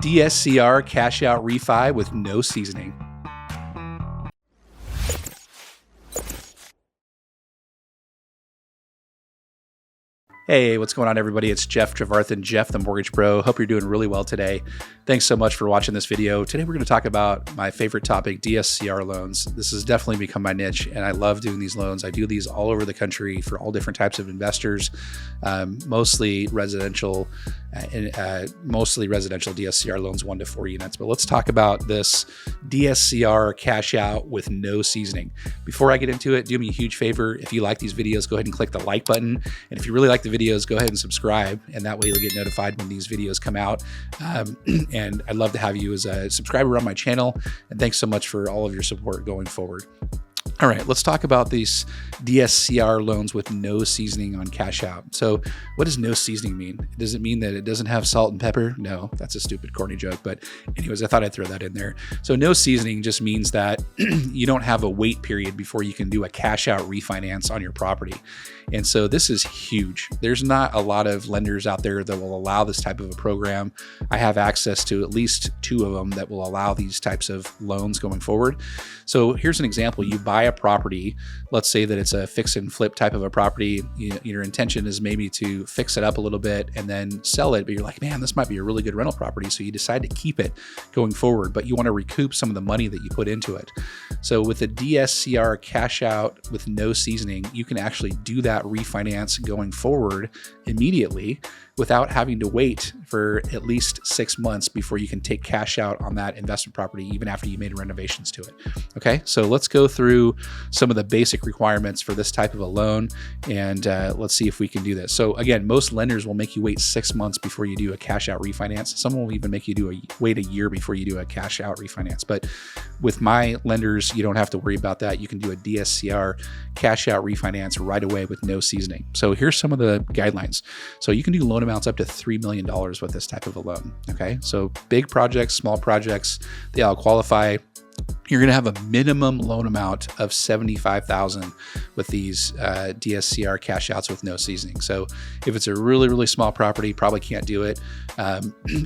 DSCR cash out refi with no seasoning. Hey, what's going on, everybody? It's Jeff Trevarthen, Jeff the Mortgage Bro. Hope you're doing really well today. Thanks so much for watching this video. Today, we're going to talk about my favorite topic, DSCR loans. This has definitely become my niche, and I love doing these loans. I do these all over the country for all different types of investors, mostly residential DSCR loans, 1 to 4 units. But let's talk about this DSCR cash out with no seasoning. Before I get into it, do me a huge favor. If you like these videos, go ahead and click the like button. And if you really like the videos, go ahead and subscribe, and that way you'll get notified when these videos come out. And I'd love to have you as a subscriber on my channel, and thanks so much for all of your support going forward. All right, let's talk about these DSCR loans with no seasoning on cash out. So what does no seasoning mean? Does it mean that it doesn't have salt and pepper? No, that's a stupid, corny joke. But anyways, I thought I'd throw that in there. So no seasoning just means that you don't have a wait period before you can do a cash out refinance on your property. And so this is huge. There's not a lot of lenders out there that will allow this type of a program. I have access to at least 2 of them that will allow these types of loans going forward. So here's an example. You buy a property. Let's say that it's a fix and flip type of a property. Your intention is maybe to fix it up a little bit and then sell it, but you're like, man, this might be a really good rental property. So you decide to keep it going forward, but you want to recoup some of the money that you put into it. So with the DSCR cash out with no seasoning, you can actually do that refinance going forward immediately without having to wait for at least 6 months before you can take cash out on that investment property, even after you made renovations to it. Okay, so let's go through some of the basic requirements for this type of a loan, and let's see if we can do this. So again, most lenders will make you wait 6 months before you do a cash out refinance. Some will even make you wait a year before you do a cash out refinance. But with my lenders, you don't have to worry about that. You can do a DSCR cash out refinance right away with no seasoning. So here's some of the guidelines. So you can do loan amounts up to $3 million with this type of a loan. Okay, so big projects, small projects, they all qualify. You're going to have a minimum loan amount of $75,000 with these DSCR cash outs with no seasoning. So if it's a really, really small property, probably can't do it.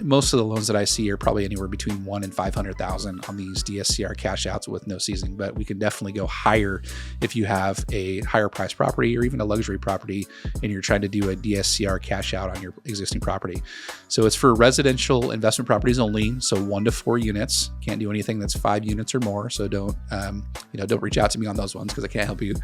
Most of the loans that I see are probably anywhere between $100,000 and $500,000 on these DSCR cash outs with no seasoning, but we can definitely go higher if you have a higher price property or even a luxury property and you're trying to do a DSCR cash out on your existing property. So it's for residential investment properties only. So 1 to 4 units. Can't do anything that's 5 units or more. So don't reach out to me on those ones because I can't help you.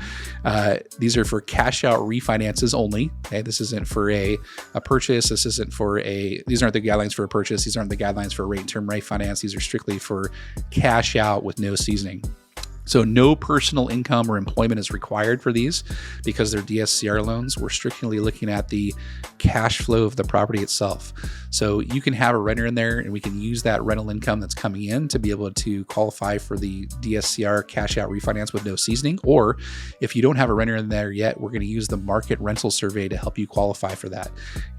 These are for cash out refinances only. Okay, this isn't for a purchase. This isn't for these aren't the guidelines for a purchase. These aren't the guidelines for a rate and term refinance. These are strictly for cash out with no seasoning. So no personal income or employment is required for these because they're DSCR loans. We're strictly looking at the cash flow of the property itself. So you can have a renter in there and we can use that rental income that's coming in to be able to qualify for the DSCR cash out refinance with no seasoning. Or if you don't have a renter in there yet, we're going to use the market rental survey to help you qualify for that.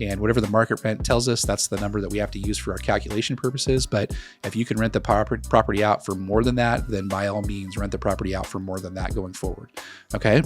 And whatever the market rent tells us, that's the number that we have to use for our calculation purposes. But if you can rent the property out for more than that, then by all means, rent the property out for more than that going forward. Okay.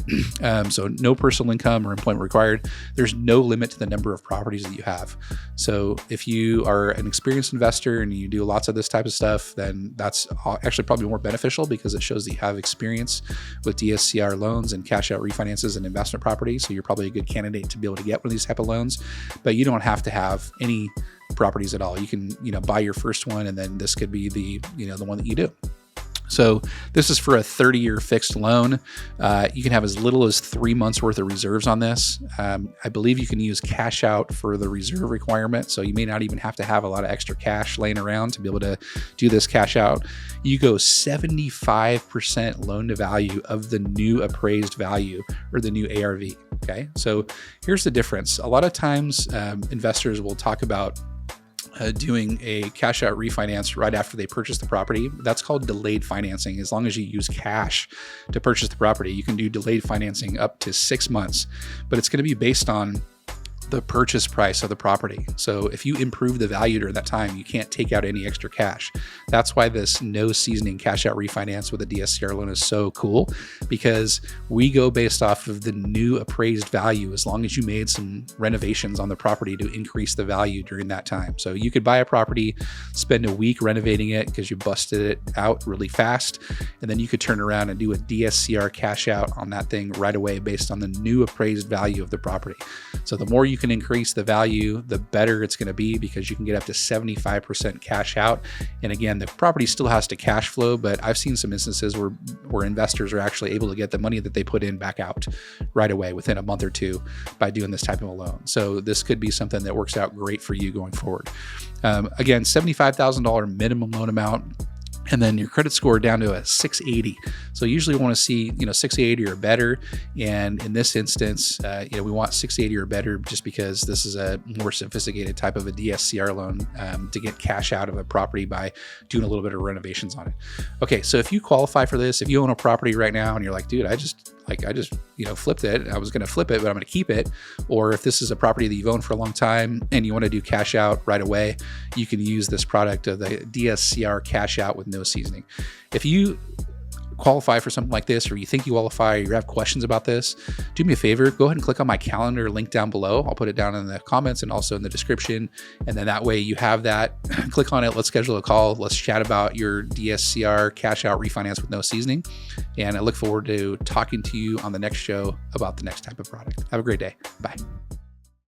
So no personal income or employment required. There's no limit to the number of properties that you have. So if you are an experienced investor and you do lots of this type of stuff, then that's actually probably more beneficial because it shows that you have experience with DSCR loans and cash out refinances and investment property. So you're probably a good candidate to be able to get one of these type of loans, but you don't have to have any properties at all. You can, buy your first one and then this could be the one that you do. So this is for a 30-year fixed loan. You can have as little as 3 months worth of reserves on this. I believe you can use cash out for the reserve requirement. So you may not even have to have a lot of extra cash laying around to be able to do this cash out. You go 75% loan to value of the new appraised value or the new ARV. Okay. So here's the difference. A lot of times investors will talk about doing a cash out refinance right after they purchase the property. That's called delayed financing. As long as you use cash to purchase the property, you can do delayed financing up to 6 months, but it's going to be based on the purchase price of the property. So if you improve the value during that time, you can't take out any extra cash. That's why this no seasoning cash out refinance with a DSCR loan is so cool, because we go based off of the new appraised value as long as you made some renovations on the property to increase the value during that time. So you could buy a property, spend a week renovating it because you busted it out really fast, and then you could turn around and do a DSCR cash out on that thing right away based on the new appraised value of the property. So the more you can increase the value, the better it's going to be, because you can get up to 75% cash out. And again, the property still has to cash flow, but I've seen some instances where investors are actually able to get the money that they put in back out right away within a month or two by doing this type of a loan. So this could be something that works out great for you going forward. Again, $75,000 minimum loan amount, and then your credit score down to a 680. So usually we want to see, 680 or better. And in this instance, we want 680 or better just because this is a more sophisticated type of a DSCR loan to get cash out of a property by doing a little bit of renovations on it. Okay, so if you qualify for this, if you own a property right now and you're like, dude, I just flipped it. I was going to flip it, but I'm going to keep it. Or if this is a property that you've owned for a long time and you want to do cash out right away, you can use this product of the DSCR cash out with no seasoning. If you qualify for something like this, or you think you qualify, or you have questions about this, do me a favor, go ahead and click on my calendar link down below. I'll put it down in the comments and also in the description. And then that way you have that. Click on it. Let's schedule a call. Let's chat about your DSCR cash out refinance with no seasoning. And I look forward to talking to you on the next show about the next type of product. Have a great day. Bye.